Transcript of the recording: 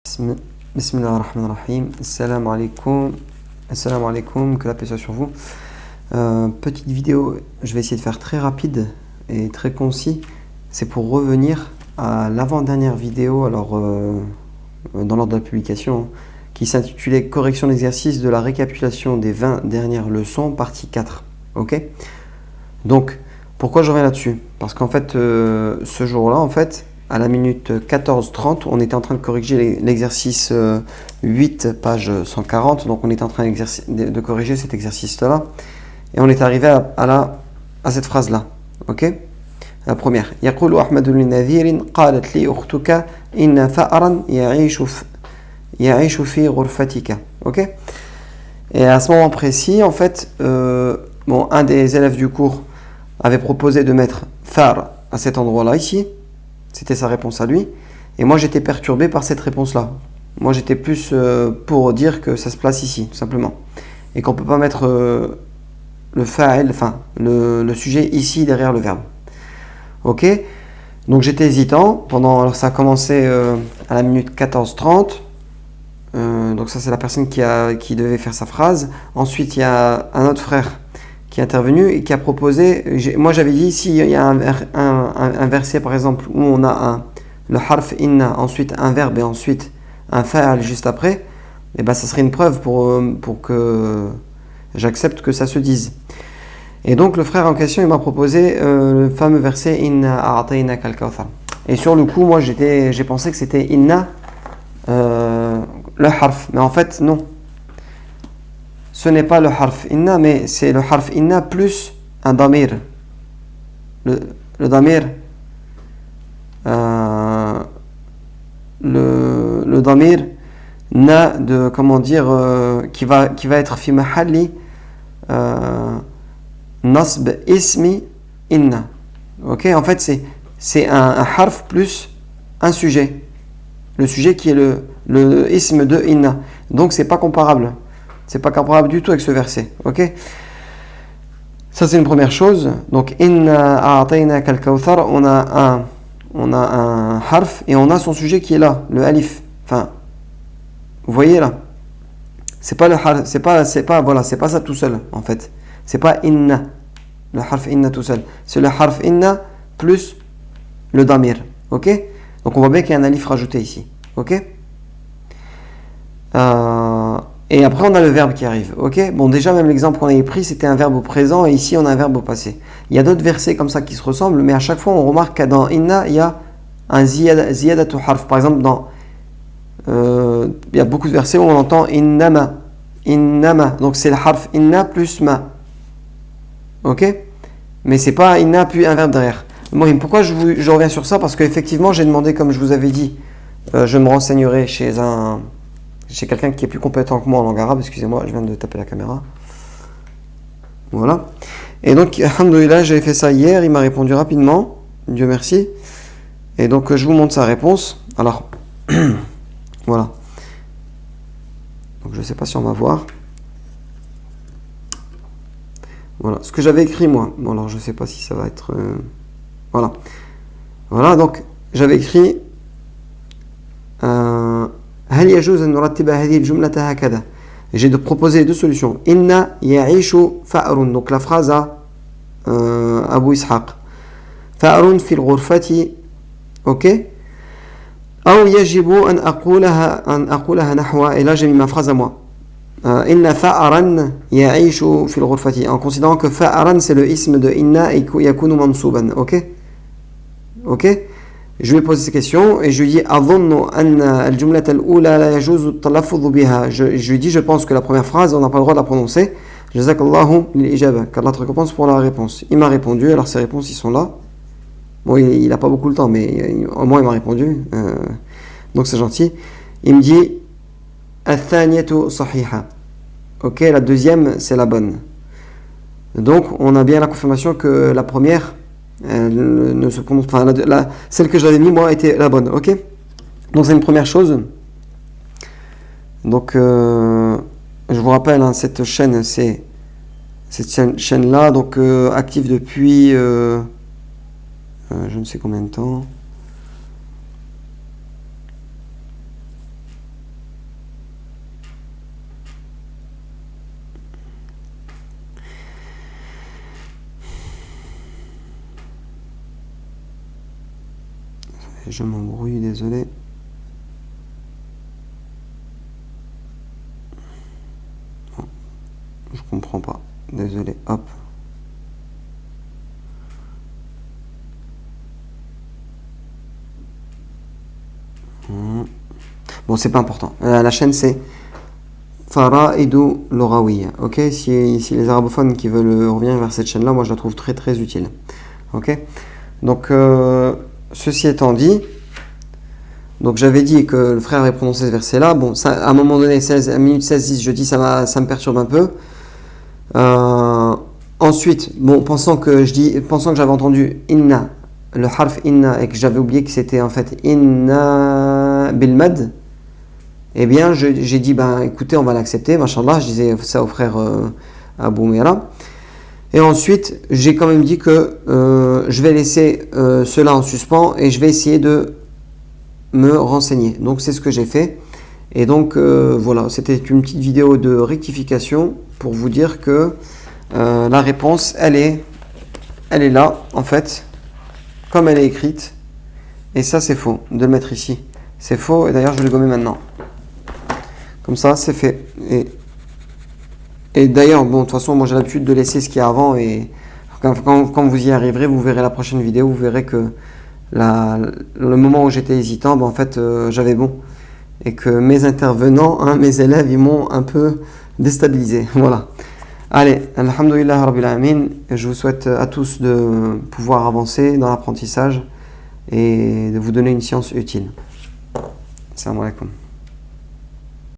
Bismi- Bismillah ar-Rahman ar-Rahim. Assalamu alaikum, que la paix soit sur vous. Petite vidéo, je vais essayer de faire très rapide et très concis. C'est pour revenir à l'avant-dernière vidéo, dans l'ordre de la publication, qui s'intitulait Correction d'exercice de la récapitulation des 20 dernières leçons, partie 4. Ok ? Donc, pourquoi je reviens là-dessus ? Parce qu'en fait, ce jour-là, à la minute 14:30, on était en train de corriger l'exercice 8, page 140. Donc, on était en train de corriger cet exercice-là. Et on est arrivé à cette phrase-là. Ok ? La première. يقول أحمد لنذير قالت لي أختك إن فأرا يعيش في غرفتك. Ok ? Et à ce moment précis, un des élèves du cours avait proposé de mettre far à cet endroit-là, ici. C'était sa réponse à lui. Et moi, j'étais perturbé par cette réponse-là. Moi, j'étais plus pour dire que ça se place ici, tout simplement. Et qu'on ne peut pas mettre le fa'il, le sujet ici derrière le verbe. Ok ? Donc, j'étais hésitant. Alors, ça a commencé à la minute 14:30. Donc, ça, c'est la personne qui devait faire sa phrase. Ensuite, il y a un autre frère qui est intervenu et qui a proposé, moi j'avais dit, s'il y a un verset par exemple où on a le harf inna, ensuite un verbe et ensuite un fa'al juste après, et ben ça serait une preuve pour que j'accepte que ça se dise. Et donc le frère en question, il m'a proposé le fameux verset inna a'tainaka al-kawthar. Et sur le coup, moi j'ai pensé que c'était inna le harf, mais en fait non. Ce n'est pas le harf inna, mais c'est le harf inna plus un damir. Le damir, le damir na de, qui va être fi mahalli nasb ismi inna. Ok, en fait c'est un harf plus un sujet. Le sujet qui est le ism de inna. Donc c'est pas comparable. C'est pas comparable du tout avec ce verset. Ok ? Ça, c'est une première chose. Donc, inna a'tainaka al-kawthar, on a un harf et on a son sujet qui est là, le alif. Enfin, vous voyez là ? C'est pas le harf, c'est pas ça tout seul, en fait. C'est pas inna, le harf inna tout seul. C'est le harf inna plus le damir. Ok ? Donc, on voit bien qu'il y a un alif rajouté ici. Ok ? Et après, on a le verbe qui arrive. Ok ? Bon, déjà, même l'exemple qu'on avait pris, c'était un verbe au présent et ici, on a un verbe au passé. Il y a d'autres versets comme ça qui se ressemblent, mais à chaque fois, on remarque que dans inna, il y a un ziyadatu harf. Par exemple, il y a beaucoup de versets où on entend innama. Innama. Donc, c'est le harf inna plus ma. Ok ? Mais c'est pas inna puis un verbe derrière. Bon, pourquoi je reviens sur ça ? Parce qu'effectivement, j'ai demandé, comme je vous avais dit, je me renseignerai chez quelqu'un qui est plus compétent que moi en langue arabe. Excusez-moi, je viens de taper la caméra. Voilà. Et donc, alhamdoulilah, j'avais fait ça hier. Il m'a répondu rapidement. Dieu merci. Et donc, je vous montre sa réponse. Alors, voilà. Donc, je ne sais pas si on va voir. Voilà. Ce que j'avais écrit, moi. Bon, alors, je ne sais pas si ça va être... Voilà. Voilà, donc, j'avais écrit... هل يجوز أن نرتب هذه الجملة هكذا. J'ai proposé deux solutions. إن يعيش فأر. Donc la phrase à Abu Ishaq. فأر في الغرفة. Ok. أو يجب أن أقولها نحو. Et là j'ai mis ma phrase à moi. إن فأرا يعيش في الغرفة. En considérant que فأرا c'est le ism de إن يكون منصوبا. Ok. Ok. Je lui ai posé ces questions et je lui ai dit أظن أن الجملة الأولى لا يجوز التلفظ بها. Je lui ai dit, je pense que la première phrase on n'a pas le droit de la prononcer. جزاك الله للإجابة. Qu'Allah te récompense pour la réponse. Il m'a répondu, alors ses réponses ils sont là. Bon, il n'a pas beaucoup le temps, mais au moins il m'a répondu. Donc c'est gentil. Il me dit الثانية صحيحة. Ok, la deuxième c'est la bonne. Donc on a bien la confirmation que la première ne se prononce, celle que j'avais mis moi était la bonne. Ok, donc c'est une première chose. Donc je vous rappelle, cette chaîne là donc active depuis je ne sais combien de temps. Je m'embrouille, désolé. Bon, je comprends pas. Désolé, hop. Bon, c'est pas important. La chaîne, c'est Faraidu Lughawiya. Ok, si les arabophones qui veulent revenir vers cette chaîne-là, moi je la trouve très très utile. Ok, donc ceci étant dit, donc j'avais dit que le frère avait prononcé ce verset-là. Bon, ça, à un moment donné, 16, à minute 16-10, je dis ça me perturbe un peu. Ensuite, bon, pensant que j'avais entendu inna, le harf inna, et que j'avais oublié que c'était en fait inna bil mad, eh bien j'ai dit ben écoutez, on va l'accepter, machallah, je disais ça au frère Abou Mera. Et ensuite, j'ai quand même dit que je vais laisser cela en suspens et je vais essayer de me renseigner. Donc c'est ce que j'ai fait. Et donc voilà, c'était une petite vidéo de rectification pour vous dire que la réponse, elle est là, en fait, comme elle est écrite. Et ça, c'est faux, de le mettre ici. C'est faux, et d'ailleurs, je vais le gommer maintenant. Comme ça, c'est fait. Et d'ailleurs, bon, de toute façon, moi, j'ai l'habitude de laisser ce qu'il y a avant. Et quand vous y arriverez, vous verrez la prochaine vidéo, vous verrez que le moment où j'étais hésitant, ben, en fait, j'avais bon. Et que mes intervenants, mes élèves, ils m'ont un peu déstabilisé. Voilà. Allez, alhamdoulilah rabbil alamin, je vous souhaite à tous de pouvoir avancer dans l'apprentissage et de vous donner une science utile. Assalamu alaikum.